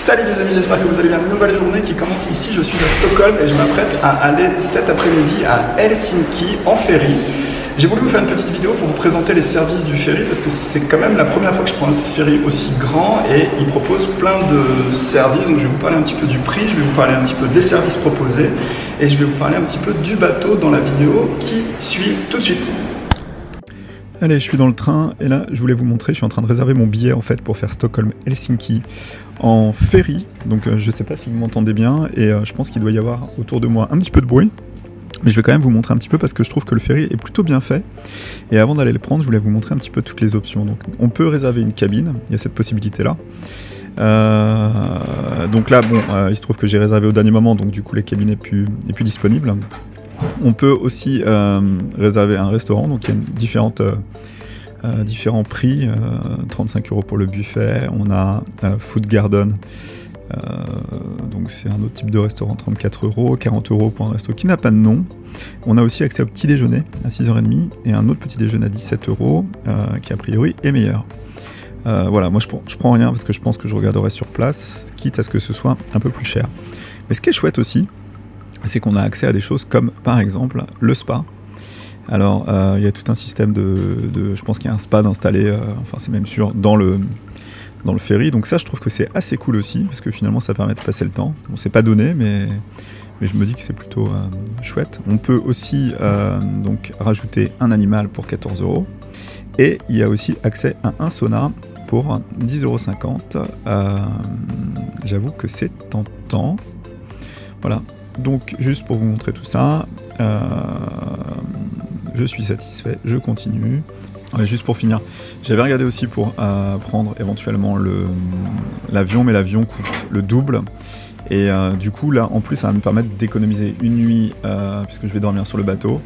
Salut les amis, j'espère que vous allez bien. Une nouvelle journée qui commence ici. Je suis à Stockholm et je m'apprête à aller cet après-midi à Helsinki en ferry. J'ai voulu vous faire une petite vidéo pour vous présenter les services du ferry parce que c'est quand même la première fois que je prends un ferry aussi grand et il propose plein de services. Donc je vais vous parler un petit peu du prix, je vais vous parler un petit peu des services proposés et je vais vous parler un petit peu du bateau dans la vidéo qui suit tout de suite. Allez, je suis dans le train et là je voulais vous montrer, je suis en train de réserver mon billet en fait pour faire Stockholm-Helsinki en ferry. Donc je sais pas si vous m'entendez bien et je pense qu'il doit y avoir autour de moi un petit peu de bruit. Mais je vais quand même vous montrer un petit peu parce que je trouve que le ferry est plutôt bien fait. Et avant d'aller le prendre, je voulais vous montrer un petit peu toutes les options. Donc on peut réserver une cabine, il y a cette possibilité là. Donc là bon, il se trouve que j'ai réservé au dernier moment, donc du coup la cabine est plus disponible. On peut aussi réserver un restaurant, donc il y a différents prix, 35 € pour le buffet, on a Food Garden, donc c'est un autre type de restaurant, 34 €, 40 € pour un resto qui n'a pas de nom. On a aussi accès au petit déjeuner à 6h30 et un autre petit déjeuner à 17 € qui a priori est meilleur. Voilà, moi je prends rien parce que je pense que je regarderai sur place, quitte à ce que ce soit un peu plus cher. Mais ce qui est chouette aussi, c'est qu'on a accès à des choses comme par exemple le spa. Alors il y a tout un système je pense qu'il y a un spa d'installer, enfin c'est même sûr, dans le ferry. Donc ça je trouve que c'est assez cool aussi, parce que finalement ça permet de passer le temps. On s'est pas donné, mais je me dis que c'est plutôt chouette. On peut aussi donc rajouter un animal pour 14 €. Et il y a aussi accès à un sauna pour 10,50 €. J'avoue que c'est tentant. Voilà. Donc juste pour vous montrer tout ça, je suis satisfait, je continue. Et juste pour finir, j'avais regardé aussi pour prendre éventuellement l'avion, mais l'avion coûte le double. Et du coup là en plus ça va me permettre d'économiser une nuit puisque je vais dormir sur le bateau.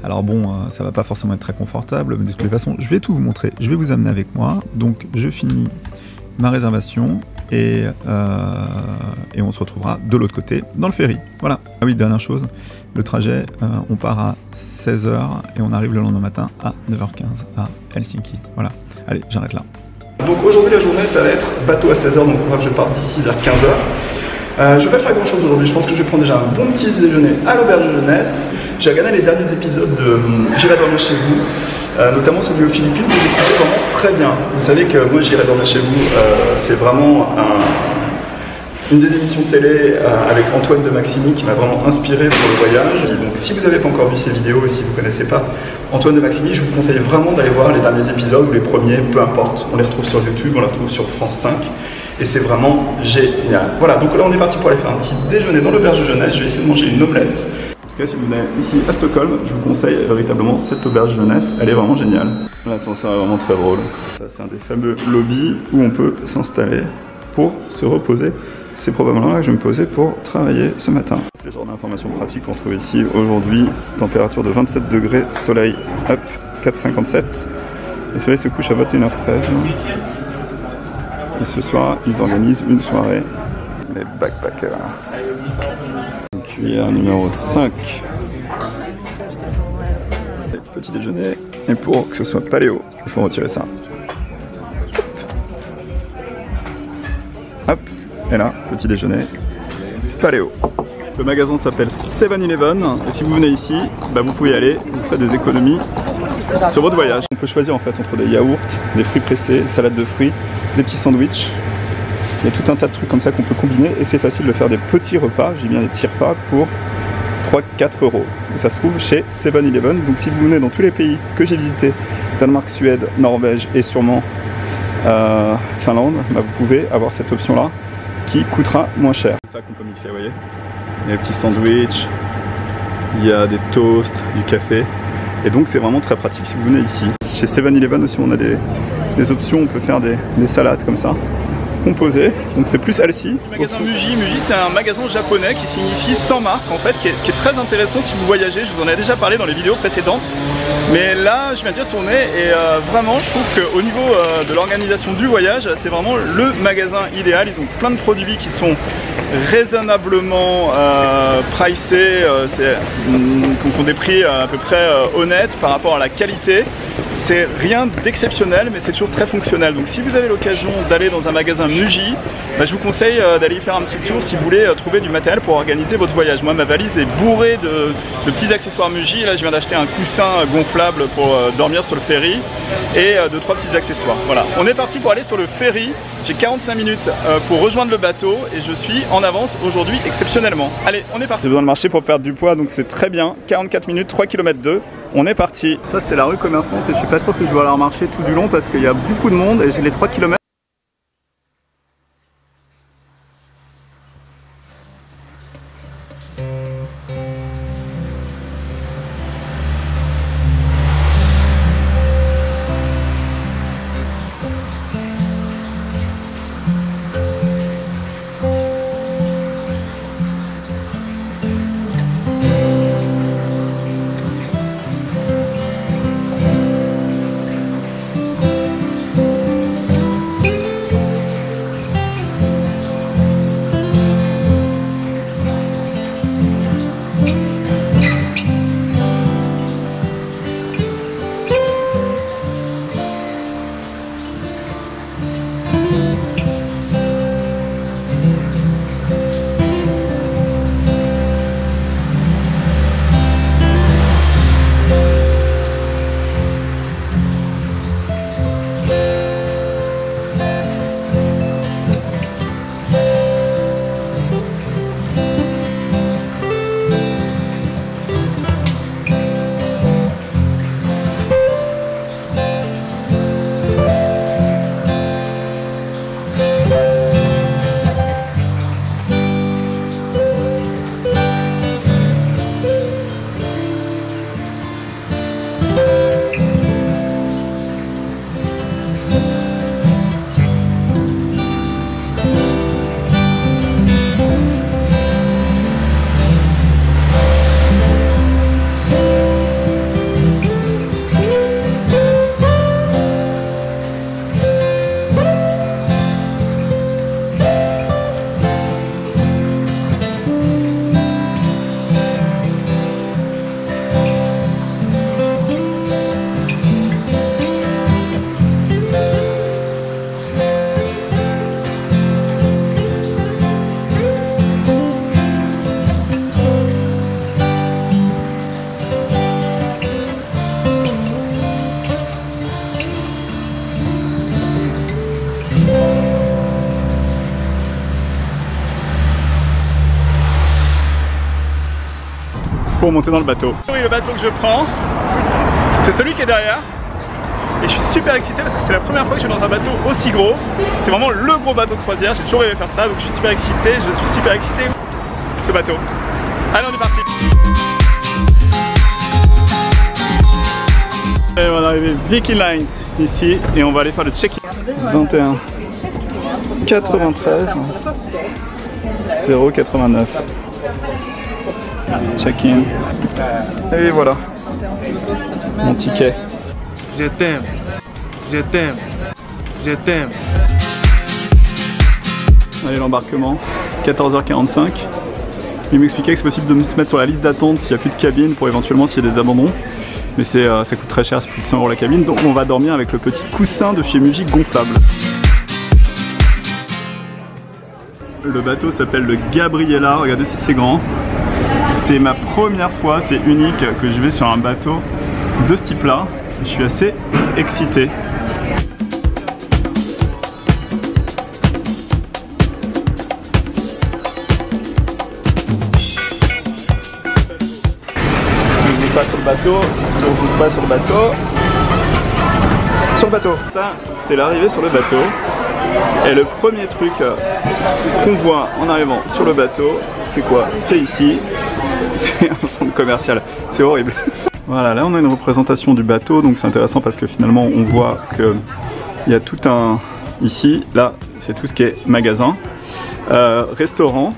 Alors bon, ça va pas forcément être très confortable, mais de toutes les façons je vais tout vous montrer, je vais vous amener avec moi. Donc je finis ma réservation. Et on se retrouvera de l'autre côté dans le ferry. Voilà. Ah oui, dernière chose, le trajet, on part à 16 h et on arrive le lendemain matin à 9h15 à Helsinki. Voilà. Allez, j'arrête là. Donc aujourd'hui la journée ça va être bateau à 16 h, donc on va que je parte d'ici vers 15 h. Je vais pas faire grand chose aujourd'hui, je pense que je vais prendre déjà un bon petit déjeuner à l'auberge de jeunesse. J'ai regardé les derniers épisodes de J'irai dormir chez vous, notamment celui aux Philippines, que j'ai trouvé vraiment très bien. Vous savez que moi J'irai dormir chez vous, c'est vraiment une des émissions de télé avec Antoine de Maximi qui m'a vraiment inspiré pour le voyage. Et donc si vous n'avez pas encore vu ces vidéos et si vous ne connaissez pas Antoine de Maximi, je vous conseille vraiment d'aller voir les derniers épisodes ou les premiers, peu importe. On les retrouve sur YouTube, on les retrouve sur France 5. Et c'est vraiment génial. Voilà, donc là on est parti pour aller faire un petit déjeuner dans l'auberge de jeunesse. Je vais essayer de manger une omelette. En tout cas, si vous venez ici à Stockholm, je vous conseille véritablement cette auberge de jeunesse. Elle est vraiment géniale. L'ascenseur est vraiment très drôle. Ça, c'est un des fameux lobbies où on peut s'installer pour se reposer. C'est probablement là que je vais me poser pour travailler ce matin. C'est le genre d'informations pratiques qu'on trouve ici. Aujourd'hui, température de 27 degrés, soleil up, 4,57. Le soleil se couche à 21h13. Et ce soir, ils organisent une soirée. Les backpackers. Cuillère numéro 5. Petit déjeuner. Et pour que ce soit paléo, il faut retirer ça. Hop. Et là, petit déjeuner. Paléo. Le magasin s'appelle 7-Eleven. Et si vous venez ici, bah vous pouvez y aller. Vous ferez des économies sur votre voyage. On peut choisir en fait entre des yaourts, des fruits pressés, des salades de fruits, des petits sandwichs. Il y a tout un tas de trucs comme ça qu'on peut combiner et c'est facile de faire des petits repas, j'ai bien des petits repas pour 3-4 €. Et ça se trouve chez 7-Eleven. Donc si vous venez dans tous les pays que j'ai visités, Danemark, Suède, Norvège et sûrement Finlande, bah vous pouvez avoir cette option là qui coûtera moins cher. C'est ça qu'on peut mixer, vous voyez. Il y a des petits sandwichs, il y a des toasts, du café. Et donc c'est vraiment très pratique si vous venez ici. Chez 7-Eleven aussi on a des options, on peut faire des salades comme ça, composées. Donc c'est plus celle-ci. Le magasin Muji, c'est un magasin japonais qui signifie sans marque en fait, qui est très intéressant si vous voyagez. Je vous en ai déjà parlé dans les vidéos précédentes. Mais là je viens d'y retourner et vraiment je trouve qu'au niveau de l'organisation du voyage, c'est vraiment le magasin idéal. Ils ont plein de produits qui sont raisonnablement pricés, qui ont des prix à peu près honnêtes par rapport à la qualité. C'est rien d'exceptionnel, mais c'est toujours très fonctionnel. Donc si vous avez l'occasion d'aller dans un magasin Muji, bah, je vous conseille d'aller y faire un petit tour si vous voulez trouver du matériel pour organiser votre voyage. Moi, ma valise est bourrée de petits accessoires Muji. Là, je viens d'acheter un coussin gonflable pour dormir sur le ferry et 2-3 petits accessoires. Voilà, on est parti pour aller sur le ferry. J'ai 45 minutes pour rejoindre le bateau et je suis en avance aujourd'hui exceptionnellement. Allez, on est parti. J'ai besoin de marcher pour perdre du poids, donc c'est très bien. 44 minutes, 3 km 2. On est parti. Ça, c'est la rue commerçante et je suis pas sûr que je vais aller marcher tout du long parce qu'il y a beaucoup de monde et j'ai les 3 km. Pour monter dans le bateau. Oui, le bateau que je prends, c'est celui qui est derrière. Et je suis super excité parce que c'est la première fois que je suis dans un bateau aussi gros. C'est vraiment le gros bateau de croisière, j'ai toujours rêvé faire ça, donc je suis super excité, ce bateau. Allez, on est parti. Et on va arriver Viking Lines ici et on va aller faire le check-in. 21 93 0,89. Check-in. Et voilà. Mon ticket. Je t'aime. Je t'aime. Je t'aime. Allez, l'embarquement. 14h45. Il m'expliquait que c'est possible de se mettre sur la liste d'attente s'il n'y a plus de cabine pour éventuellement s'il y a des abandons. Mais ça coûte très cher, c'est plus de 100 € la cabine. Donc on va dormir avec le petit coussin de chez Muji gonflable. Le bateau s'appelle le Gabriella. Regardez si c'est grand. C'est ma première fois, c'est unique que je vais sur un bateau de ce type là. Je suis assez excité. Je pas sur le bateau, je pas sur le bateau. Sur le bateau. Ça, c'est l'arrivée sur le bateau. Et le premier truc qu'on voit en arrivant sur le bateau, c'est quoi? C'est ici. C'est un centre commercial. C'est horrible. Voilà, là on a une représentation du bateau, donc c'est intéressant parce que finalement on voit qu'il y a tout un... Ici, là, c'est tout ce qui est magasin, restaurant.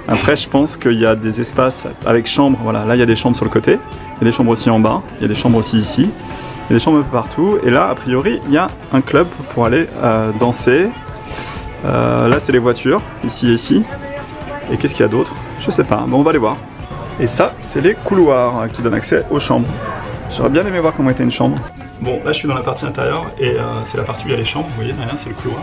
Après, je pense qu'il y a des espaces avec chambres. Voilà, là il y a des chambres sur le côté, il y a des chambres aussi en bas, il y a des chambres aussi ici, il y a des chambres un peu partout. Et là, a priori, il y a un club pour aller danser. Là, c'est les voitures, ici et ici. Et qu'est-ce qu'il y a d'autre? Je sais pas, bon, on va aller voir. Et ça, c'est les couloirs qui donnent accès aux chambres. J'aurais bien aimé voir comment était une chambre. Bon, là je suis dans la partie intérieure et c'est la partie où il y a les chambres, vous voyez derrière, c'est le couloir.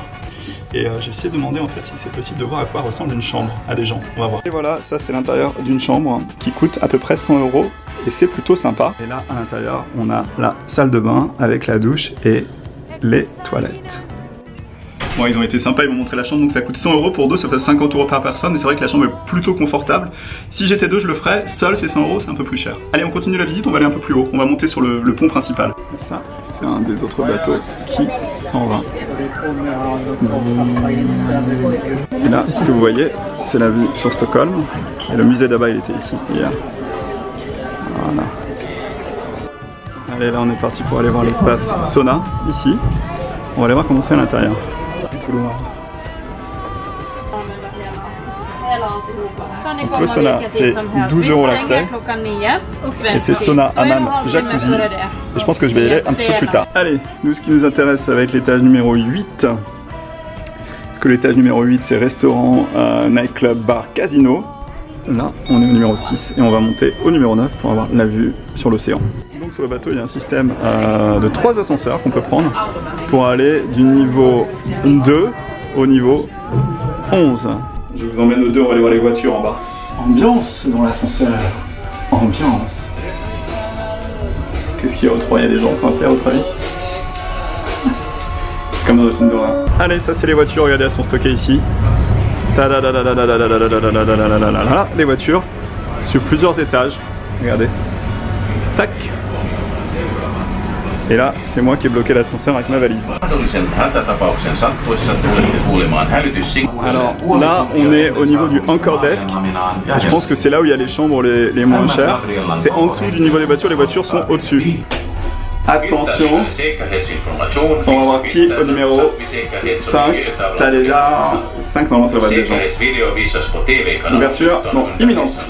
Et j'ai essayé de demander en fait si c'est possible de voir à quoi ressemble une chambre à des gens. On va voir. Et voilà, ça c'est l'intérieur d'une chambre qui coûte à peu près 100 € et c'est plutôt sympa. Et là à l'intérieur, on a la salle de bain avec la douche et les toilettes. Bon, ils ont été sympas, ils m'ont montré la chambre, donc ça coûte 100 € pour deux, ça fait 50 € par personne, et c'est vrai que la chambre est plutôt confortable. Si j'étais deux, je le ferais, seul c'est 100 €, c'est un peu plus cher. Allez, on continue la visite, on va aller un peu plus haut, on va monter sur le pont principal. Ça, c'est un des autres bateaux qui s'en va. Et là, ce que vous voyez, c'est la vue sur Stockholm, et le musée d'Abba, il était ici hier. Voilà. Allez, là on est parti pour aller voir l'espace sauna, ici. On va aller voir comment c'est à l'intérieur. Donc le sauna, c'est 12 € l'accès. Et c'est sauna, hammam, jacuzzi. Et je pense que je vais y aller un petit peu plus tard. Allez, nous ce qui nous intéresse, ça va être l'étage numéro 8. Parce que l'étage numéro 8, c'est restaurant, nightclub, bar, casino. Là, on est au numéro 6 et on va monter au numéro 9 pour avoir la vue sur l'océan. Donc sur le bateau, il y a un système de 3 ascenseurs qu'on peut prendre pour aller du niveau 2 au niveau 11. Je vous emmène au 2, on va aller voir les voitures en bas. Ambiance dans l'ascenseur. Ambiance. Qu'est-ce qu'il y a au 3? Il y a des gens qui vont appeler à votre avis? C'est comme dans le film d'horreur. Allez, ça c'est les voitures, regardez, elles sont stockées ici. Les voitures sur plusieurs étages. Regardez. Tac. Et là, c'est moi qui ai bloqué l'ascenseur avec ma valise. Alors là, on est au niveau du Anchor Desk. Et je pense que c'est là où il y a les chambres les moins chères. C'est en dessous du niveau des voitures, les voitures sont au-dessus. Attention, on va voir qui au numéro 5. T'as déjà 5, normalement ça va être des gens. Ouverture, non, imminente.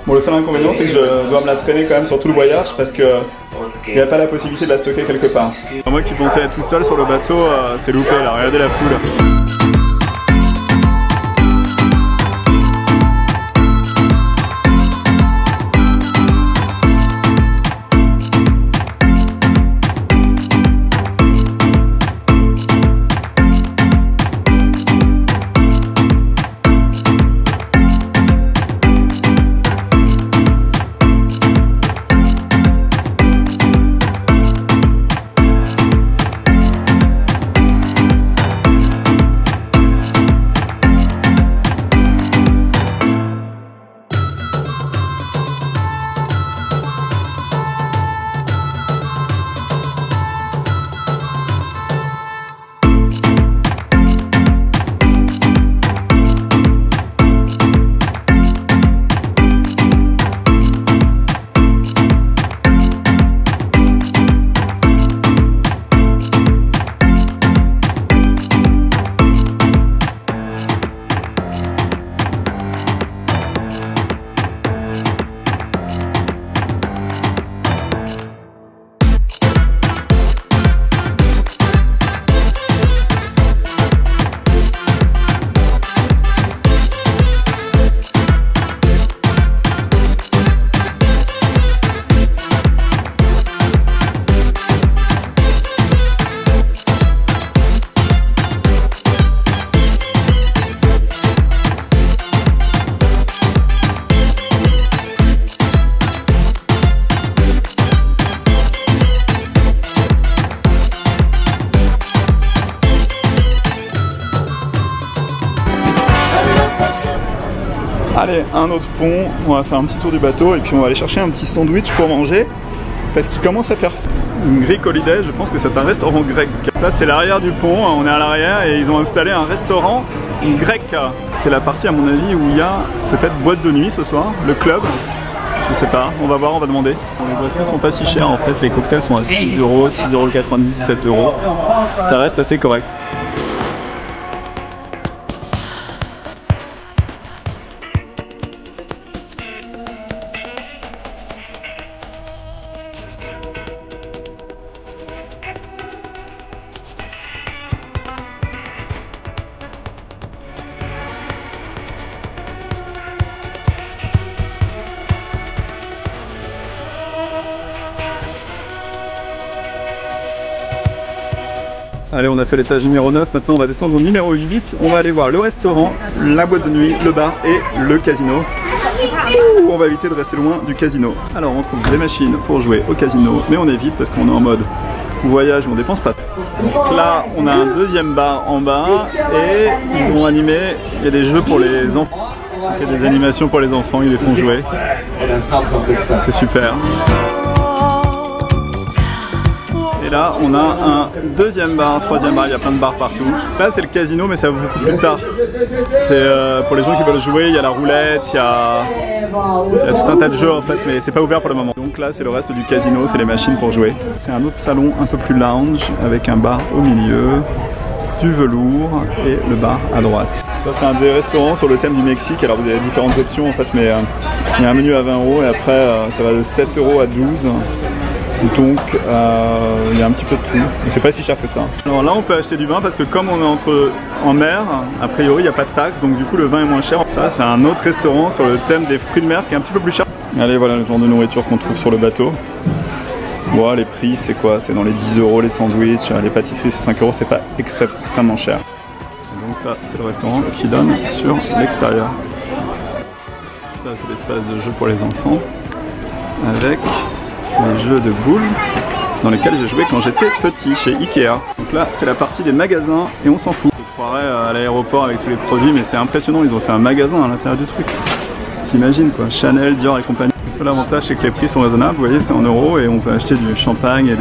Bon, le seul inconvénient, c'est que je dois me la traîner quand même sur tout le voyage parce que il n'y a pas la possibilité de la stocker quelque part. Moi qui pensais être tout seul sur le bateau, c'est loupé là, regardez la foule. Allez, un autre pont, on va faire un petit tour du bateau et puis on va aller chercher un petit sandwich pour manger parce qu'il commence à faire une Greek Holiday, je pense que c'est un restaurant grec. Ça c'est l'arrière du pont, on est à l'arrière et ils ont installé un restaurant grec. C'est la partie à mon avis où il y a peut-être boîte de nuit ce soir, le club. Je sais pas, on va voir, on va demander. Les boissons sont pas si chères en fait, les cocktails sont à 6 €, 6,90 €, 7 €. Ça reste assez correct. Allez, on a fait l'étage numéro 9, maintenant on va descendre au numéro 8. On va aller voir le restaurant, la boîte de nuit, le bar et le casino. Ouh, on va éviter de rester loin du casino. Alors on trouve des machines pour jouer au casino, mais on évite parce qu'on est en mode voyage où on dépense pas. Donc là, on a un deuxième bar en bas et ils ont animé, il y a des jeux pour les enfants. Il y a des animations pour les enfants, ils les font jouer. C'est super. Et là, on a un deuxième bar, un troisième bar, il y a plein de bars partout. Là, c'est le casino, mais ça va beaucoup plus tard. C'est pour les gens qui veulent jouer, il y a la roulette, il y a tout un tas de jeux en fait, mais c'est pas ouvert pour le moment. Donc là, c'est le reste du casino, c'est les machines pour jouer. C'est un autre salon un peu plus lounge, avec un bar au milieu, du velours et le bar à droite. Ça, c'est un des restaurants sur le thème du Mexique. Alors, vous avez différentes options en fait, mais il y a un menu à 20 € et après, ça va de 7 € à 12 €. Donc il y a un petit peu de tout, c'est pas si cher que ça. Alors là on peut acheter du vin parce que comme on est en mer, a priori il n'y a pas de taxe, donc du coup le vin est moins cher. Ça c'est un autre restaurant sur le thème des fruits de mer qui est un petit peu plus cher. Allez, voilà le genre de nourriture qu'on trouve sur le bateau. Bon, les prix c'est quoi? C'est dans les 10 €, les sandwichs, les pâtisseries c'est 5 €, c'est pas extrêmement cher. Donc ça c'est le restaurant qui donne sur l'extérieur. Ça c'est l'espace de jeu pour les enfants avec les jeux de boules dans lesquels j'ai joué quand j'étais petit chez Ikea. Donc là c'est la partie des magasins et on s'en fout. Je croirais à l'aéroport avec tous les produits, mais c'est impressionnant, ils ont fait un magasin à l'intérieur du truc. T'imagines quoi, Chanel, Dior et compagnie. Le seul avantage c'est que les prix sont raisonnables, vous voyez c'est en euros et on peut acheter du champagne et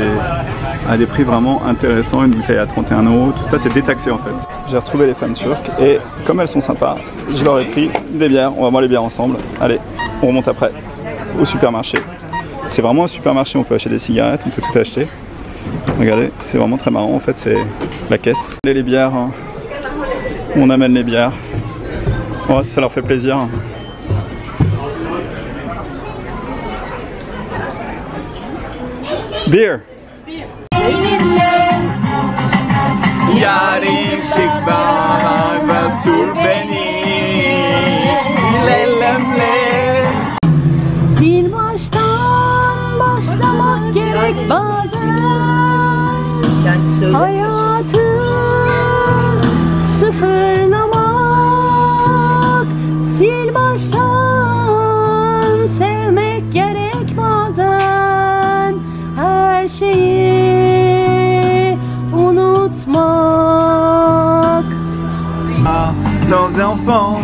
à des prix vraiment intéressants, une bouteille à 31 €, tout ça c'est détaxé en fait. J'ai retrouvé les femmes turques et comme elles sont sympas, je leur ai pris des bières, on va boire les bières ensemble. Allez, on remonte après au supermarché. C'est vraiment un supermarché, on peut acheter des cigarettes, on peut tout acheter. Regardez, c'est vraiment très marrant en fait, c'est la caisse. Les bières, hein. On amène les bières. Oh, ça leur fait plaisir. Beer. Yarim çıkma basul beni lelemle. Sil baştan başlamak gerek bazen. Hayatı sıfırlamak. Sil baştan sevmek gerek bazen. Her şeyi unutmak. Tous enfants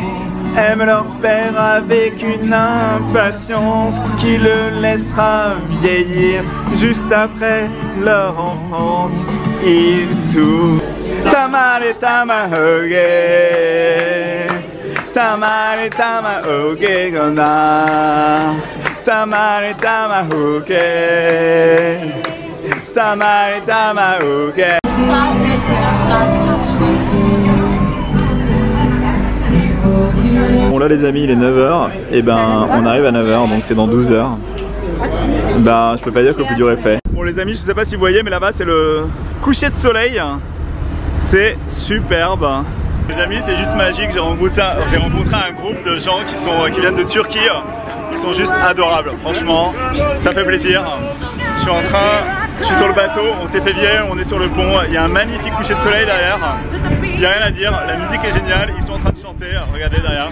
aiment leur père avec une impatience qui le laissera vieillir juste après leur enfance. Ils touchent Tamale Tamahoge, Tamale Tamahoge Gona, Tamale Tamahoge, Tamale Tamahoge. Bon là les amis il est 9 h et ben on arrive à 9 h donc c'est dans 12 h. Ben je peux pas dire que le plus dur est fait. Bon les amis je sais pas si vous voyez mais là-bas c'est le coucher de soleil. C'est superbe. Les amis c'est juste magique, j'ai rencontré un groupe de gens qui viennent de Turquie. Ils sont juste adorables, franchement ça fait plaisir. Je suis sur le bateau, on s'est fait virer, on est sur le pont, il y a un magnifique coucher de soleil derrière. Il n'y a rien à dire, la musique est géniale, ils sont en train de chanter, regardez derrière.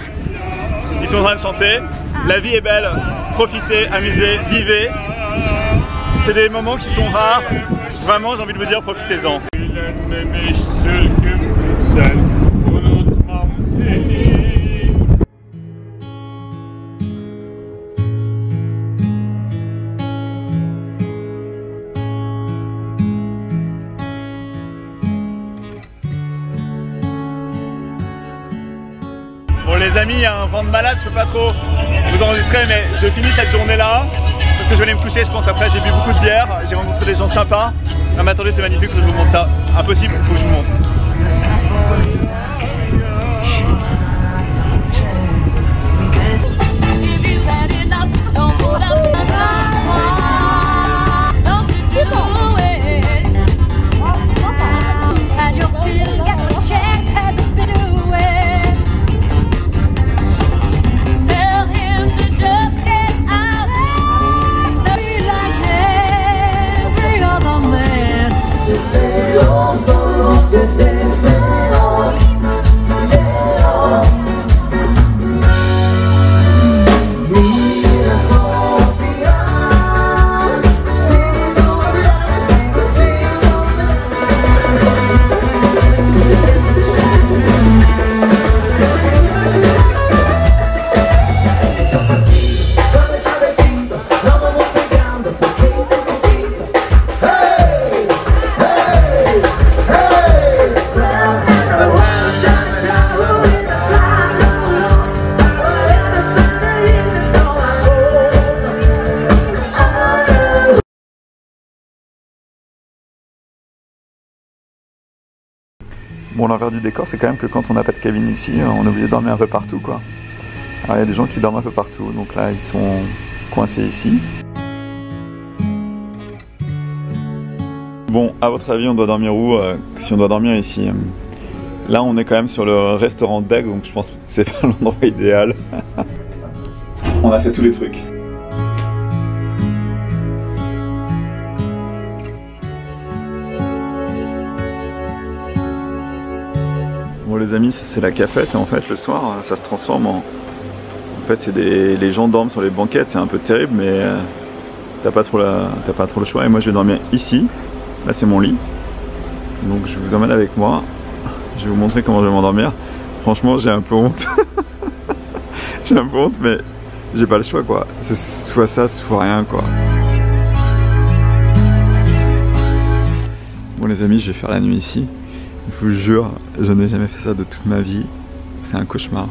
Ils sont en train de chanter, la vie est belle, profitez, amusez, vivez. C'est des moments qui sont rares, vraiment j'ai envie de vous dire profitez-en. Bon les amis, il y a un vent de malade, je peux pas trop vous enregistrer mais je finis cette journée là parce que je vais aller me coucher je pense après, j'ai bu beaucoup de bière, j'ai rencontré des gens sympas. Non mais attendez c'est magnifique, faut que je vous montre ça. Impossible, faut que je vous montre. Oh, Bon, l'envers du décor, c'est quand même que quand on n'a pas de cabine ici, on est obligé de dormir un peu partout, quoi. Alors, il y a des gens qui dorment un peu partout, donc là, ils sont coincés ici. Bon, à votre avis, on doit dormir où si on doit dormir ici? Là, on est quand même sur le restaurant Dex, donc je pense que c'est pas l'endroit idéal. On a fait tous les trucs. Bon les amis, c'est la cafette et en fait le soir ça se transforme en... En fait c'est les gens dorment sur les banquettes, c'est un peu terrible mais t'as pas trop le choix et moi je vais dormir ici. Là c'est mon lit. Donc je vous emmène avec moi. Je vais vous montrer comment je vais m'endormir. Franchement j'ai un peu honte. J'ai un peu honte mais j'ai pas le choix quoi. C'est soit ça, soit rien quoi. Bon les amis, je vais faire la nuit ici. Je vous jure, je n'ai jamais fait ça de toute ma vie. C'est un cauchemar.